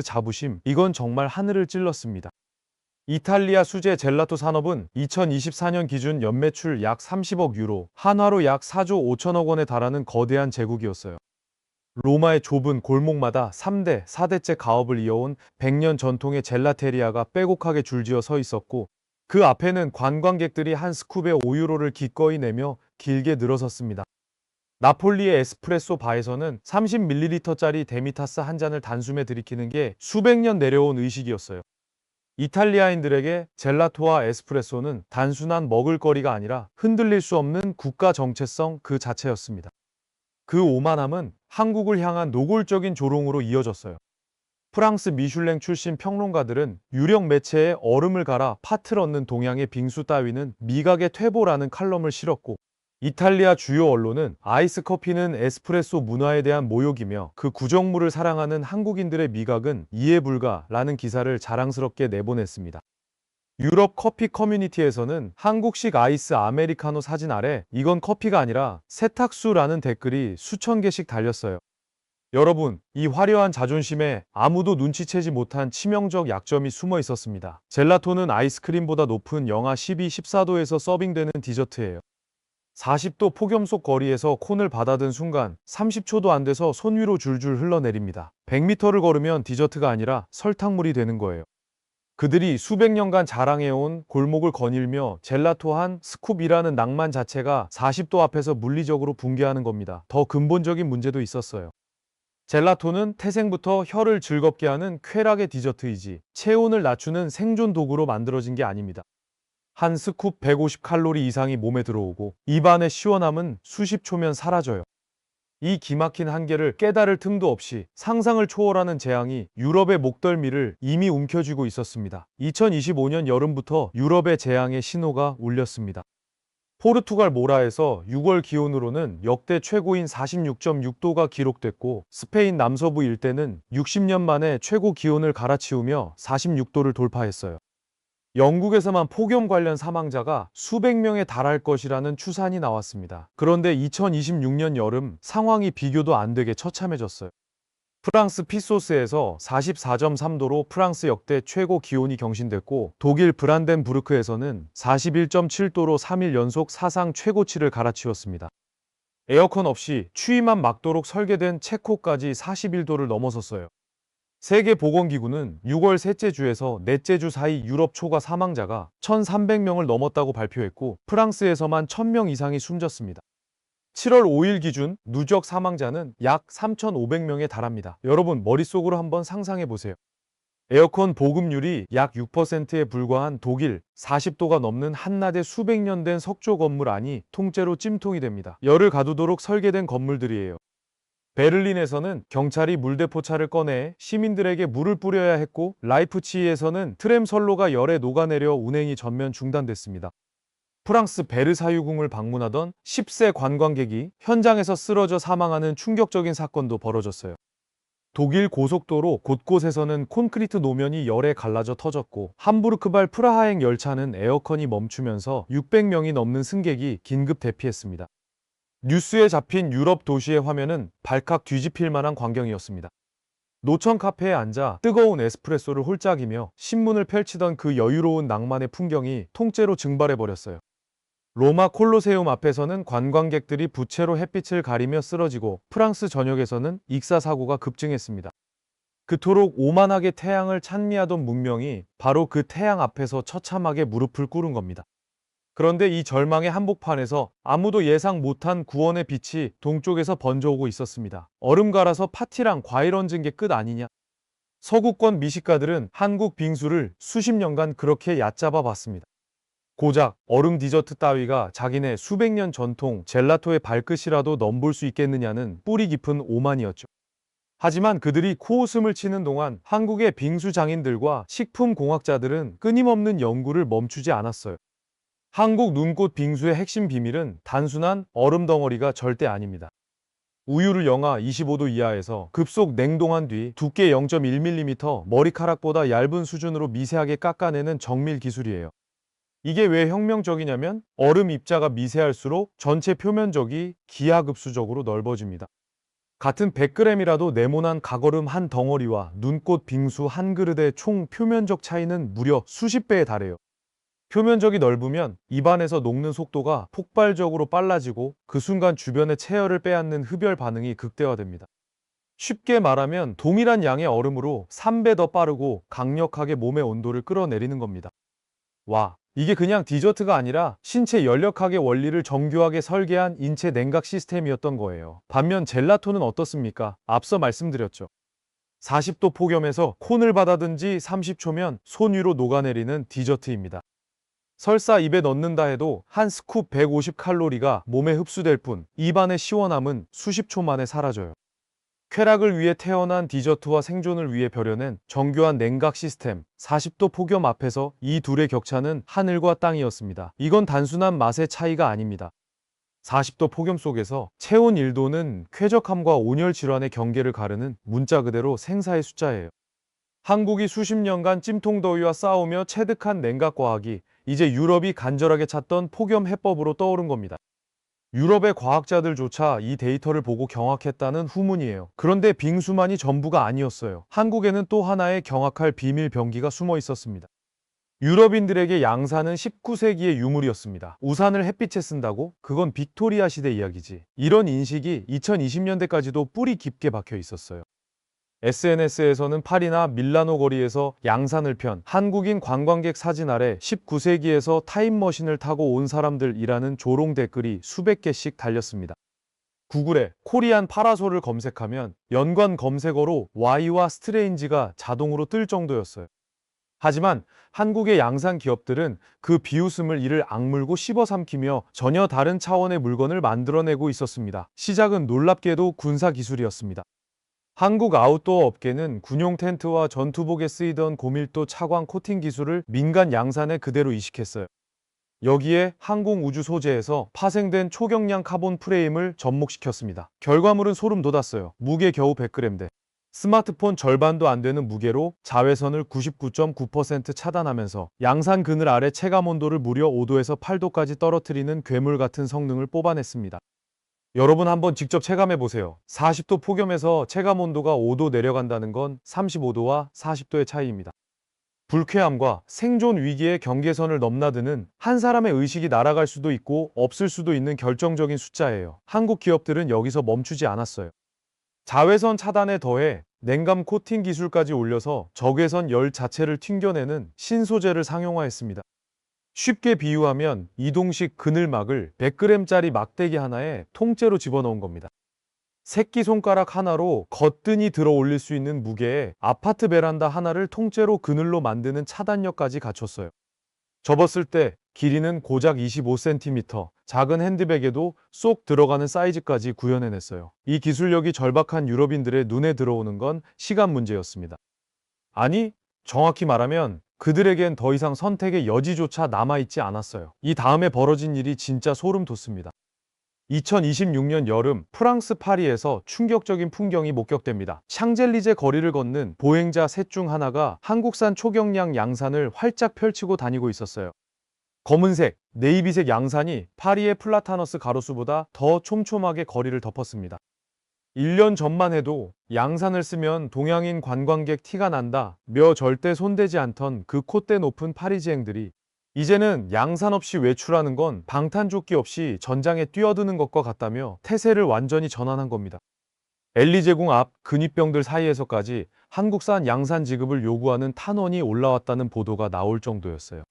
자부심, 이건 정말 하늘을 찔렀습니다. 이탈리아 수제 젤라또 산업은 2024년 기준 연매출 약 30억 유로, 한화로 약 4조 5천억 원에 달하는 거대한 제국이었어요. 로마의 좁은 골목마다 3대, 4대째 가업을 이어온 100년 전통의 젤라테리아가 빼곡하게 줄지어 서 있었고, 그 앞에는 관광객들이 한 스쿱에 5유로를 기꺼이 내며 길게 늘어섰습니다. 나폴리의 에스프레소 바에서는 30ml짜리 데미타스 한 잔을 단숨에 들이키는 게 수백 년 내려온 의식이었어요. 이탈리아인들에게 젤라토와 에스프레소는 단순한 먹을거리가 아니라 흔들릴 수 없는 국가 정체성 그 자체였습니다. 그 오만함은 한국을 향한 노골적인 조롱으로 이어졌어요. 프랑스 미슐랭 출신 평론가들은 유령 매체에 얼음을 갈아 팥을 얻는 동양의 빙수 따위는 미각의 퇴보라는 칼럼을 실었고, 이탈리아 주요 언론은 아이스 커피는 에스프레소 문화에 대한 모욕이며 그 구정물을 사랑하는 한국인들의 미각은 이해 불가라는 기사를 자랑스럽게 내보냈습니다. 유럽 커피 커뮤니티에서는 한국식 아이스 아메리카노 사진 아래 이건 커피가 아니라 세탁수라는 댓글이 수천 개씩 달렸어요. 여러분, 이 화려한 자존심에 아무도 눈치채지 못한 치명적 약점이 숨어 있었습니다. 젤라토는 아이스크림보다 높은 영하 12, 14도에서 서빙되는 디저트예요. 40도 폭염속 거리에서 콘을 받아든 순간 30초도 안 돼서 손 위로 줄줄 흘러내립니다. 100m를 걸으면 디저트가 아니라 설탕물이 되는 거예요. 그들이 수백 년간 자랑해온 골목을 거닐며 젤라토 한 스쿱이라는 낭만 자체가 40도 앞에서 물리적으로 붕괴하는 겁니다. 더 근본적인 문제도 있었어요. 젤라토는 태생부터 혀를 즐겁게 하는 쾌락의 디저트이지 체온을 낮추는 생존 도구로 만들어진 게 아닙니다. 한 스쿱 150칼로리 이상이 몸에 들어오고 입안의 시원함은 수십 초면 사라져요. 이 기막힌 한계를 깨달을 틈도 없이 상상을 초월하는 재앙이 유럽의 목덜미를 이미 움켜쥐고 있었습니다. 2025년 여름부터 유럽의 재앙의 신호가 울렸습니다. 포르투갈 모라에서 6월 기온으로는 역대 최고인 46.6도가 기록됐고, 스페인 남서부 일대는 60년 만에 최고 기온을 갈아치우며 46도를 돌파했어요. 영국에서만 폭염 관련 사망자가 수백 명에 달할 것이라는 추산이 나왔습니다. 그런데 2026년 여름 상황이 비교도 안 되게 처참해졌어요. 프랑스 피소스에서 44.3도로 프랑스 역대 최고 기온이 경신됐고, 독일 브란덴부르크에서는 41.7도로 3일 연속 사상 최고치를 갈아치웠습니다. 에어컨 없이 추위만 막도록 설계된 체코까지 41도를 넘어섰어요. 세계보건기구는 6월 셋째 주에서 넷째 주 사이 유럽 초과 사망자가 1,300명을 넘었다고 발표했고, 프랑스에서만 1,000명 이상이 숨졌습니다. 7월 5일 기준 누적 사망자는 약 3,500명에 달합니다. 여러분, 머릿속으로 한번 상상해 보세요. 에어컨 보급률이 약 6%에 불과한 독일, 40도가 넘는 한낮에 수백 년 된 석조 건물 안이 통째로 찜통이 됩니다. 열을 가두도록 설계된 건물들이에요. 베를린에서는 경찰이 물대포차를 꺼내 시민들에게 물을 뿌려야 했고, 라이프치히에서는 트램 선로가 열에 녹아내려 운행이 전면 중단됐습니다. 프랑스 베르사유궁을 방문하던 10세 관광객이 현장에서 쓰러져 사망하는 충격적인 사건도 벌어졌어요. 독일 고속도로 곳곳에서는 콘크리트 노면이 열에 갈라져 터졌고, 함부르크발 프라하행 열차는 에어컨이 멈추면서 600명이 넘는 승객이 긴급 대피했습니다. 뉴스에 잡힌 유럽 도시의 화면은 발칵 뒤집힐 만한 광경이었습니다. 노천 카페에 앉아 뜨거운 에스프레소를 홀짝이며 신문을 펼치던 그 여유로운 낭만의 풍경이 통째로 증발해버렸어요. 로마 콜로세움 앞에서는 관광객들이 부채로 햇빛을 가리며 쓰러지고, 프랑스 전역에서는 익사 사고가 급증했습니다. 그토록 오만하게 태양을 찬미하던 문명이 바로 그 태양 앞에서 처참하게 무릎을 꿇은 겁니다. 그런데 이 절망의 한복판에서 아무도 예상 못한 구원의 빛이 동쪽에서 번져오고 있었습니다. 얼음 갈아서 파티랑 과일 얹은 게 끝 아니냐? 서구권 미식가들은 한국 빙수를 수십 년간 그렇게 얕잡아 봤습니다. 고작 얼음 디저트 따위가 자기네 수백 년 전통 젤라토의 발끝이라도 넘볼 수 있겠느냐는 뿌리 깊은 오만이었죠. 하지만 그들이 코웃음을 치는 동안 한국의 빙수 장인들과 식품 공학자들은 끊임없는 연구를 멈추지 않았어요. 한국 눈꽃 빙수의 핵심 비밀은 단순한 얼음 덩어리가 절대 아닙니다. 우유를 영하 25도 이하에서 급속 냉동한 뒤 두께 0.1mm, 머리카락보다 얇은 수준으로 미세하게 깎아내는 정밀 기술이에요. 이게 왜 혁명적이냐면, 얼음 입자가 미세할수록 전체 표면적이 기하급수적으로 넓어집니다. 같은 100g이라도 네모난 가거름 한 덩어리와 눈꽃 빙수 한 그릇의 총 표면적 차이는 무려 수십 배에 달해요. 표면적이 넓으면 입안에서 녹는 속도가 폭발적으로 빨라지고 그 순간 주변의 체열을 빼앗는 흡열 반응이 극대화됩니다. 쉽게 말하면 동일한 양의 얼음으로 3배 더 빠르고 강력하게 몸의 온도를 끌어내리는 겁니다. 와, 이게 그냥 디저트가 아니라 신체 연력학의 원리를 정교하게 설계한 인체 냉각 시스템이었던 거예요. 반면 젤라토는 어떻습니까? 앞서 말씀드렸죠. 40도 폭염에서 콘을 받아든지 30초면 손 위로 녹아내리는 디저트입니다. 설사 입에 넣는다 해도 한 스쿱 150칼로리가 몸에 흡수될 뿐 입안의 시원함은 수십 초 만에 사라져요. 쾌락을 위해 태어난 디저트와 생존을 위해 벼려낸 정교한 냉각 시스템, 40도 폭염 앞에서 이 둘의 격차는 하늘과 땅이었습니다. 이건 단순한 맛의 차이가 아닙니다. 40도 폭염 속에서 체온 1도는 쾌적함과 온열 질환의 경계를 가르는 문자 그대로 생사의 숫자예요. 한국이 수십 년간 찜통더위와 싸우며 체득한 냉각과학이 이제 유럽이 간절하게 찾던 폭염 해법으로 떠오른 겁니다. 유럽의 과학자들조차 이 데이터를 보고 경악했다는 후문이에요. 그런데 빙수만이 전부가 아니었어요. 한국에는 또 하나의 경악할 비밀 병기가 숨어 있었습니다. 유럽인들에게 양산은 19세기의 유물이었습니다. 우산을 햇빛에 쓴다고? 그건 빅토리아 시대 이야기지. 이런 인식이 2020년대까지도 뿌리 깊게 박혀 있었어요. SNS에서는 파리나 밀라노 거리에서 양산을 편 한국인 관광객 사진 아래 19세기에서 타임머신을 타고 온 사람들이라는 조롱 댓글이 수백 개씩 달렸습니다. 구글에 코리안 파라솔을 검색하면 연관 검색어로 Y와 스트레인지가 자동으로 뜰 정도였어요. 하지만 한국의 양산 기업들은 그 비웃음을 이를 악물고 씹어삼키며 전혀 다른 차원의 물건을 만들어내고 있었습니다. 시작은 놀랍게도 군사 기술이었습니다. 한국 아웃도어 업계는 군용 텐트와 전투복에 쓰이던 고밀도 차광 코팅 기술을 민간 양산에 그대로 이식했어요. 여기에 항공우주 소재에서 파생된 초경량 카본 프레임을 접목시켰습니다. 결과물은 소름 돋았어요. 무게 겨우 100g대. 스마트폰 절반도 안 되는 무게로 자외선을 99.9% 차단하면서 양산 그늘 아래 체감 온도를 무려 5도에서 8도까지 떨어뜨리는 괴물 같은 성능을 뽑아냈습니다. 여러분 한번 직접 체감해 보세요. 40도 폭염에서 체감 온도가 5도 내려간다는 건 35도와 40도의 차이입니다. 불쾌함과 생존 위기의 경계선을 넘나드는 한 사람의 의식이 날아갈 수도 있고 없을 수도 있는 결정적인 숫자예요. 한국 기업들은 여기서 멈추지 않았어요. 자외선 차단에 더해 냉감 코팅 기술까지 올려서 적외선 열 자체를 튕겨내는 신소재를 상용화했습니다. 쉽게 비유하면 이동식 그늘막을 100g짜리 막대기 하나에 통째로 집어넣은 겁니다. 새끼손가락 하나로 거뜬히 들어 올릴 수 있는 무게에 아파트 베란다 하나를 통째로 그늘로 만드는 차단력까지 갖췄어요. 접었을 때 길이는 고작 25cm, 작은 핸드백에도 쏙 들어가는 사이즈까지 구현해냈어요. 이 기술력이 절박한 유럽인들의 눈에 들어오는 건 시간 문제였습니다. 아니, 정확히 말하면 그들에겐 더 이상 선택의 여지조차 남아있지 않았어요. 이 다음에 벌어진 일이 진짜 소름 돋습니다. 2026년 여름 프랑스 파리에서 충격적인 풍경이 목격됩니다. 샹젤리제 거리를 걷는 보행자 셋 중 하나가 한국산 초경량 양산을 활짝 펼치고 다니고 있었어요. 검은색, 네이비색 양산이 파리의 플라타너스 가로수보다 더 촘촘하게 거리를 덮었습니다. 1년 전만 해도 양산을 쓰면 동양인 관광객 티가 난다 며 절대 손대지 않던 그 콧대 높은 파리지앵들이 이제는 양산 없이 외출하는 건 방탄조끼 없이 전장에 뛰어드는 것과 같다며 태세를 완전히 전환한 겁니다. 엘리제궁 앞 근위병들 사이에서까지 한국산 양산 지급을 요구하는 탄원이 올라왔다는 보도가 나올 정도였어요.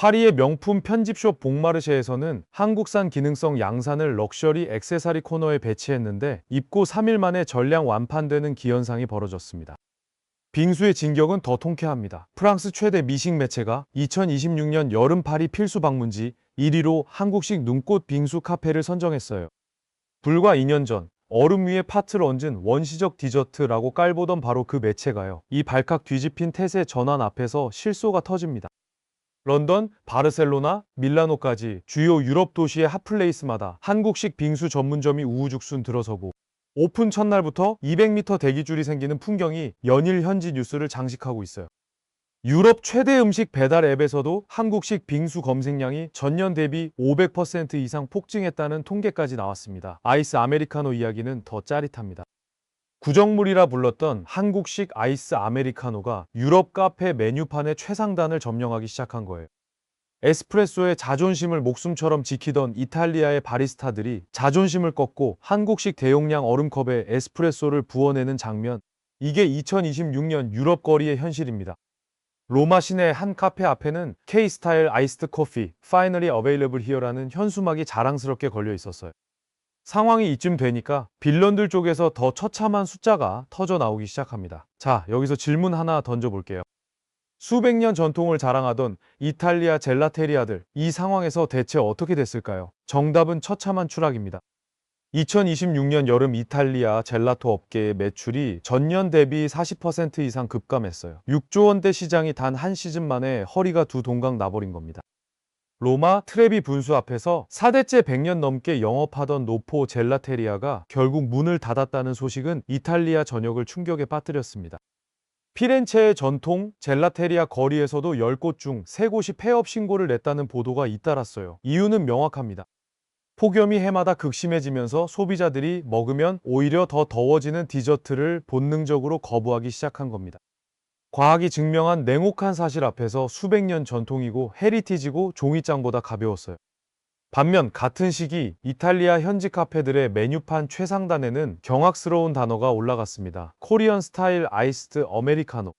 파리의 명품 편집숍 봉마르쉐에서는 한국산 기능성 양산을 럭셔리 액세서리 코너에 배치했는데 입고 3일 만에 전량 완판되는 기현상이 벌어졌습니다. 빙수의 진격은 더 통쾌합니다. 프랑스 최대 미식 매체가 2026년 여름 파리 필수 방문지 1위로 한국식 눈꽃 빙수 카페를 선정했어요. 불과 2년 전 얼음 위에 팥을 얹은 원시적 디저트라고 깔보던 바로 그 매체가요. 이 발칵 뒤집힌 태세 전환 앞에서 실소가 터집니다. 런던, 바르셀로나, 밀라노까지 주요 유럽 도시의 핫플레이스마다 한국식 빙수 전문점이 우후죽순 들어서고 오픈 첫날부터 200m 대기줄이 생기는 풍경이 연일 현지 뉴스를 장식하고 있어요. 유럽 최대 음식 배달 앱에서도 한국식 빙수 검색량이 전년 대비 500% 이상 폭증했다는 통계까지 나왔습니다. 아이스 아메리카노 이야기는 더 짜릿합니다. 구정물이라 불렀던 한국식 아이스 아메리카노가 유럽 카페 메뉴판의 최상단을 점령하기 시작한 거예요. 에스프레소의 자존심을 목숨처럼 지키던 이탈리아의 바리스타들이 자존심을 꺾고 한국식 대용량 얼음컵에 에스프레소를 부어내는 장면. 이게 2026년 유럽 거리의 현실입니다. 로마 시내 한 카페 앞에는 K-스타일 아이스드 커피, Finally Available Here라는 현수막이 자랑스럽게 걸려 있었어요. 상황이 이쯤 되니까 빌런들 쪽에서 더 처참한 숫자가 터져 나오기 시작합니다. 자, 여기서 질문 하나 던져볼게요. 수백 년 전통을 자랑하던 이탈리아 젤라테리아들, 이 상황에서 대체 어떻게 됐을까요? 정답은 처참한 추락입니다. 2026년 여름 이탈리아 젤라토 업계의 매출이 전년 대비 40% 이상 급감했어요. 6조 원대 시장이 단 한 시즌 만에 허리가 두 동강 나버린 겁니다. 로마 트레비 분수 앞에서 4대째 100년 넘게 영업하던 노포 젤라테리아가 결국 문을 닫았다는 소식은 이탈리아 전역을 충격에 빠뜨렸습니다. 피렌체의 전통 젤라테리아 거리에서도 10곳 중 3곳이 폐업 신고를 냈다는 보도가 잇따랐어요. 이유는 명확합니다. 폭염이 해마다 극심해지면서 소비자들이 먹으면 오히려 더 더워지는 디저트를 본능적으로 거부하기 시작한 겁니다. 과학이 증명한 냉혹한 사실 앞에서 수백 년 전통이고 헤리티지고 종이장보다 가벼웠어요. 반면 같은 시기 이탈리아 현지 카페들의 메뉴판 최상단에는 경악스러운 단어가 올라갔습니다. 코리안 스타일 아이스드 아메리카노.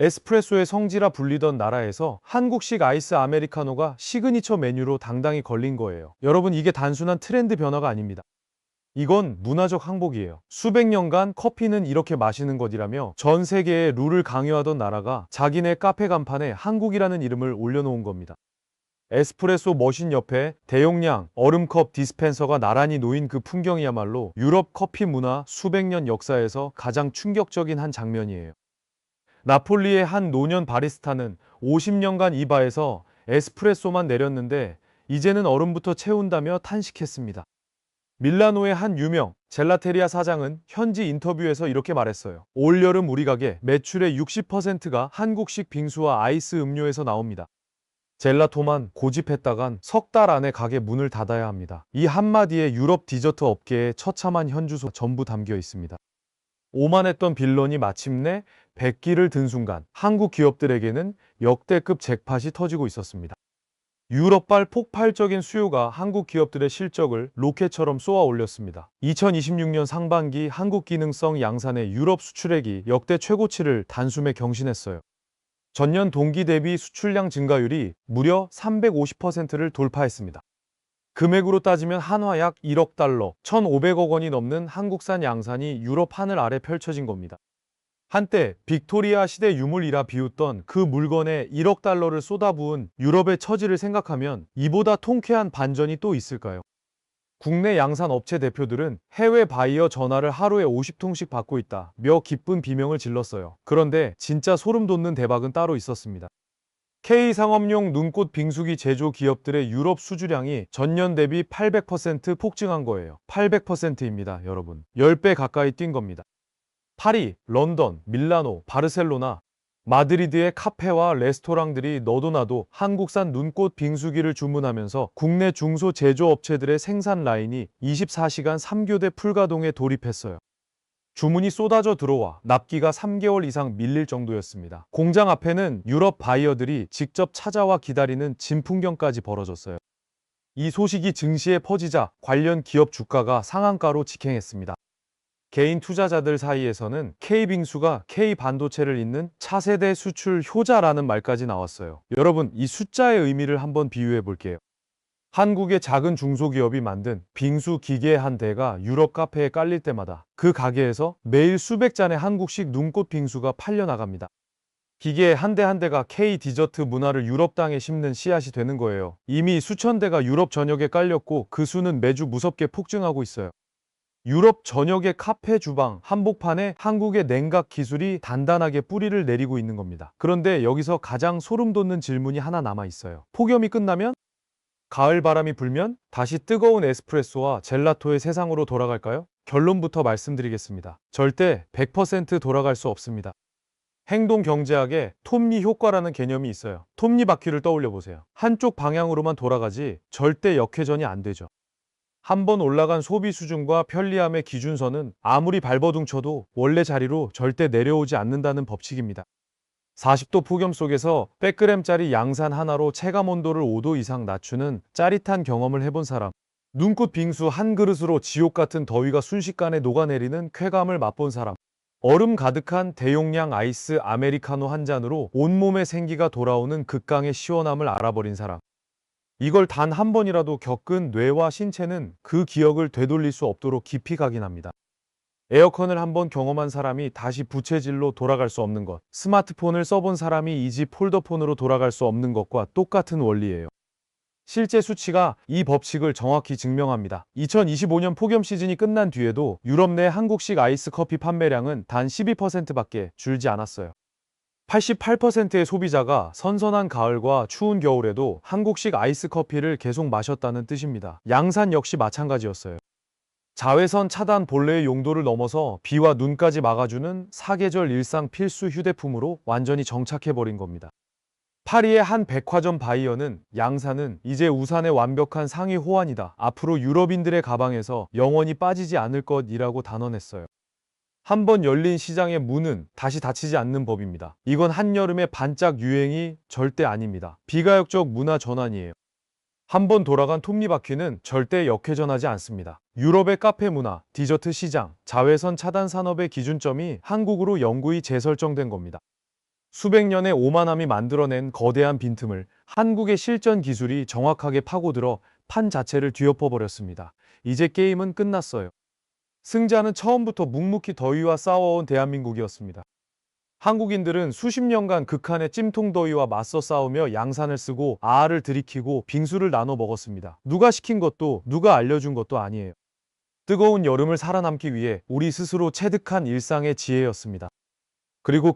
에스프레소의 성지라 불리던 나라에서 한국식 아이스 아메리카노가 시그니처 메뉴로 당당히 걸린 거예요. 여러분, 이게 단순한 트렌드 변화가 아닙니다. 이건 문화적 항복이에요. 수백 년간 커피는 이렇게 마시는 것이라며 전 세계에 룰을 강요하던 나라가 자기네 카페 간판에 한국이라는 이름을 올려놓은 겁니다. 에스프레소 머신 옆에 대용량 얼음컵 디스펜서가 나란히 놓인 그 풍경이야말로 유럽 커피 문화 수백 년 역사에서 가장 충격적인 한 장면이에요. 나폴리의 한 노년 바리스타는 50년간 이 바에서 에스프레소만 내렸는데 이제는 얼음부터 채운다며 탄식했습니다. 밀라노의 한 유명 젤라테리아 사장은 현지 인터뷰에서 이렇게 말했어요. 올여름 우리 가게 매출의 60%가 한국식 빙수와 아이스 음료에서 나옵니다. 젤라토만 고집했다간 석 달 안에 가게 문을 닫아야 합니다. 이 한마디에 유럽 디저트 업계의 처참한 현주소가 전부 담겨 있습니다. 오만했던 빌런이 마침내 백기를 든 순간 한국 기업들에게는 역대급 잭팟이 터지고 있었습니다. 유럽발 폭발적인 수요가 한국 기업들의 실적을 로켓처럼 쏘아 올렸습니다. 2026년 상반기 한국 기능성 양산의 유럽 수출액이 역대 최고치를 단숨에 경신했어요. 전년 동기 대비 수출량 증가율이 무려 350%를 돌파했습니다. 금액으로 따지면 한화 약 1억 달러, 1,500억 원이 넘는 한국산 양산이 유럽 하늘 아래 펼쳐진 겁니다. 한때 빅토리아 시대 유물이라 비웃던 그 물건에 1억 달러를 쏟아부은 유럽의 처지를 생각하면 이보다 통쾌한 반전이 또 있을까요? 국내 양산 업체 대표들은 해외 바이어 전화를 하루에 50통씩 받고 있다며 기쁜 비명을 질렀어요. 그런데 진짜 소름 돋는 대박은 따로 있었습니다. K상업용 눈꽃 빙수기 제조 기업들의 유럽 수주량이 전년 대비 800% 폭증한 거예요. 800%입니다, 여러분. 10배 가까이 뛴 겁니다. 파리, 런던, 밀라노, 바르셀로나, 마드리드의 카페와 레스토랑들이 너도나도 한국산 눈꽃 빙수기를 주문하면서 국내 중소 제조업체들의 생산 라인이 24시간 3교대 풀가동에 돌입했어요. 주문이 쏟아져 들어와 납기가 3개월 이상 밀릴 정도였습니다. 공장 앞에는 유럽 바이어들이 직접 찾아와 기다리는 진풍경까지 벌어졌어요. 이 소식이 증시에 퍼지자 관련 기업 주가가 상한가로 직행했습니다. 개인 투자자들 사이에서는 K빙수가 K반도체를 잇는 차세대 수출 효자라는 말까지 나왔어요. 여러분, 이 숫자의 의미를 한번 비유해 볼게요. 한국의 작은 중소기업이 만든 빙수 기계 한 대가 유럽 카페에 깔릴 때마다 그 가게에서 매일 수백 잔의 한국식 눈꽃 빙수가 팔려 나갑니다. 기계 한 대 한 대가 K 디저트 문화를 유럽 땅에 심는 씨앗이 되는 거예요. 이미 수천 대가 유럽 전역에 깔렸고 그 수는 매주 무섭게 폭증하고 있어요. 유럽 전역의 카페 주방, 한복판에 한국의 냉각 기술이 단단하게 뿌리를 내리고 있는 겁니다. 그런데 여기서 가장 소름 돋는 질문이 하나 남아 있어요. 폭염이 끝나면? 가을 바람이 불면? 다시 뜨거운 에스프레소와 젤라토의 세상으로 돌아갈까요? 결론부터 말씀드리겠습니다. 절대 100% 돌아갈 수 없습니다. 행동 경제학에 톱니 효과라는 개념이 있어요. 톱니바퀴를 떠올려 보세요. 한쪽 방향으로만 돌아가지 절대 역회전이 안 되죠. 한번 올라간 소비 수준과 편리함의 기준선은 아무리 발버둥 쳐도 원래 자리로 절대 내려오지 않는다는 법칙입니다. 40도 폭염 속에서 100g짜리 양산 하나로 체감 온도를 5도 이상 낮추는 짜릿한 경험을 해본 사람, 눈꽃 빙수 한 그릇으로 지옥 같은 더위가 순식간에 녹아내리는 쾌감을 맛본 사람, 얼음 가득한 대용량 아이스 아메리카노 한 잔으로 온몸에 생기가 돌아오는 극강의 시원함을 알아버린 사람, 이걸 단 한 번이라도 겪은 뇌와 신체는 그 기억을 되돌릴 수 없도록 깊이 각인합니다. 에어컨을 한번 경험한 사람이 다시 부채질로 돌아갈 수 없는 것, 스마트폰을 써본 사람이 이 집 폴더폰으로 돌아갈 수 없는 것과 똑같은 원리예요. 실제 수치가 이 법칙을 정확히 증명합니다. 2025년 폭염 시즌이 끝난 뒤에도 유럽 내 한국식 아이스 커피 판매량은 단 12%밖에 줄지 않았어요. 88%의 소비자가 선선한 가을과 추운 겨울에도 한국식 아이스 커피를 계속 마셨다는 뜻입니다. 양산 역시 마찬가지였어요. 자외선 차단 본래의 용도를 넘어서 비와 눈까지 막아주는 사계절 일상 필수 휴대품으로 완전히 정착해버린 겁니다. 파리의 한 백화점 바이어는 양산은 이제 우산의 완벽한 상위 호환이다. 앞으로 유럽인들의 가방에서 영원히 빠지지 않을 것이라고 단언했어요. 한번 열린 시장의 문은 다시 닫히지 않는 법입니다. 이건 한여름의 반짝 유행이 절대 아닙니다. 비가역적 문화 전환이에요. 한번 돌아간 톱니바퀴는 절대 역회전하지 않습니다. 유럽의 카페 문화, 디저트 시장, 자외선 차단 산업의 기준점이 한국으로 영구히 재설정된 겁니다. 수백 년의 오만함이 만들어낸 거대한 빈틈을 한국의 실전 기술이 정확하게 파고들어 판 자체를 뒤엎어버렸습니다. 이제 게임은 끝났어요. 승자는 처음부터 묵묵히 더위와 싸워온 대한민국이었습니다. 한국인들은 수십 년간 극한의 찜통더위와 맞서 싸우며 양산을 쓰고 아아를 들이키고 빙수를 나눠 먹었습니다. 누가 시킨 것도 누가 알려준 것도 아니에요. 뜨거운 여름을 살아남기 위해 우리 스스로 체득한 일상의 지혜였습니다. 그리고